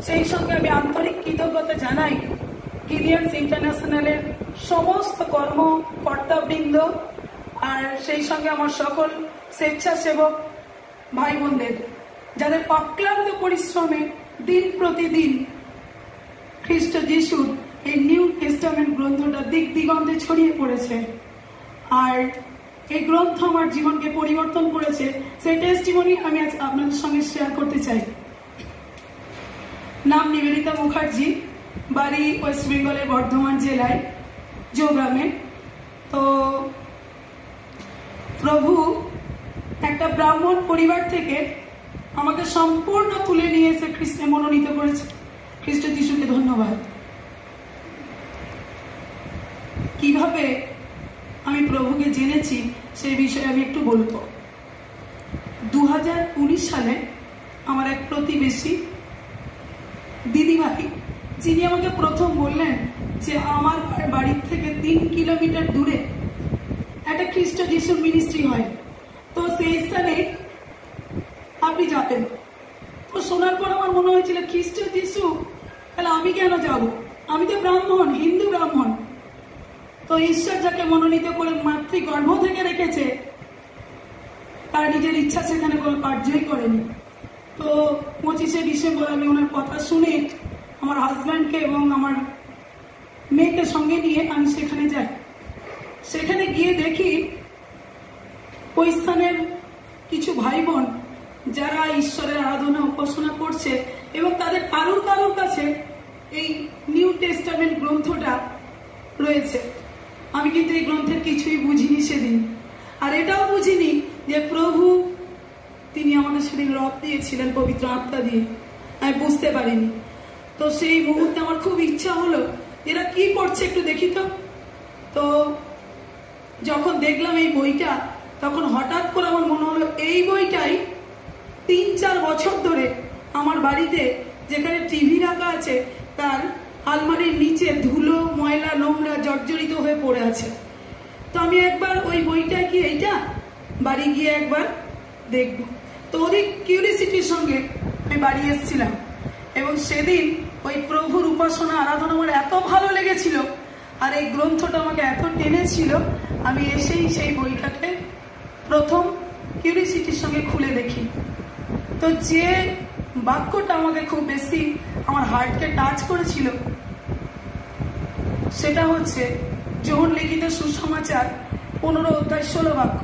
সেই সঙ্গে আমি আন্তরিক কৃতজ্ঞতা জানাই গিডিয়ন্স ইন্টারন্যাশনালের সমস্ত কর্মকর্তাবৃন্দ আর সেই সঙ্গে আমার সকল স্বেচ্ছাসেবক ভাই বোনদের, যাদের অক্লান্ত পরিশ্রমে দিন প্রতিদিন খ্রিস্ট যিশুর এই নিউ টেস্টামেন্ট গ্রন্থটা দিক দিগন্তে ছড়িয়ে পড়েছে। আর এই গ্রন্থ আমার জীবনকে পরিবর্তন করেছে, সেই টেস্টিমনি আমি আজ আপনাদের সঙ্গে শেয়ার করতে চাই। নাম নিবেদিতা মুখার্জি, বাড়ি ওয়েস্ট বেঙ্গলের বর্ধমান জেলায় জোগ্রামে। তো প্রভু একটা ব্রাহ্মণ পরিবার থেকে আমাকে সম্পূর্ণ তুলে নিয়ে এসে খ্রিস্টে মনোনীত করেছে। খ্রিস্ট যিশুকে ধন্যবাদ। কিভাবে আমি প্রভুকে জেনেছি সেই বিষয়ে আমি একটু বলবো। 2019 সালে আমার এক প্রতিবেশী দিদিভাই, যিনি আমাকে প্রথম বললেন যে আমার বাড়ির থেকে 3 কিলোমিটার দূরে একটা খ্রিস্ট যিশুর মিনিস্ট্রি হয়, তো সেই স্থানে আপনি যাবেন। তো শোনার পর আমার মনে হয়েছিল খ্রিস্ট যিশু, তাহলে আমি কেন যাব? আমি তো ব্রাহ্মণ, হিন্দু ব্রাহ্মণ। তো ঈশ্বর যাকে মনোনীত করে মাতৃগর্ভ থেকে রেখেছে, তার নিজের ইচ্ছা সেখানে কোনো কার্যই করেনি। তো 25শে ডিসেম্বর আমি ওনার কথা শুনে আমার হাজব্যান্ডকে এবং আমার মেয়েকে সঙ্গে নিয়ে আমি সেখানে যাই। সেখানে গিয়ে দেখি ওই স্থানের কিছু ভাই বোন যারা ঈশ্বরের আরাধনা উপাসনা করছে এবং তাদের কারুর কাছে এই নিউ টেস্টামেন্ট গ্রন্থটা রয়েছে। আমি কিন্তু এই গ্রন্থের কিছুই বুঝিনি সেদিন, আর এটাও বুঝিনি যে প্রভু তিনি আমাদের সেদিন রব দিয়েছিলেন পবিত্র আত্মা দিয়ে, আমি বুঝতে পারিনি। তো সেই মুহূর্তে আমার খুব ইচ্ছা হলো এরা কি পড়ছে একটু দেখি তো। তো যখন দেখলাম এই বইটা, তখন হঠাৎ করে আমার মনে হলো এই বইটাই 3-4 বছর ধরে আমার বাড়িতে যেখানে টিভি রাখা আছে তার আলমারির নিচে ধুলো, ময়লা, নোংরা জর্জরিত হয়ে পড়ে আছে। তো আমি একবার ওই বইটা কি এইটা বাড়ি গিয়ে একবার দেখব। তো অধিক কিউরিসিটির সঙ্গে আমি বাড়ি এসেছিলাম এবং সেদিন ওই প্রভুর উপাসনা আরাধনা আমার এত ভালো লেগেছিল আর এই গ্রন্থটা আমাকে এত টেনেছিল, আমি এসেই সেই বইটাকে প্রথম কিউরিসিটির সঙ্গে খুলে দেখি। তো যে বাক্যটা আমাকে খুব বেশি আমার হার্টকে টাচ করেছিল সেটা হচ্ছে যোহন লিখিত সুসমাচার 15 অধ্যায় 16 বাক্য।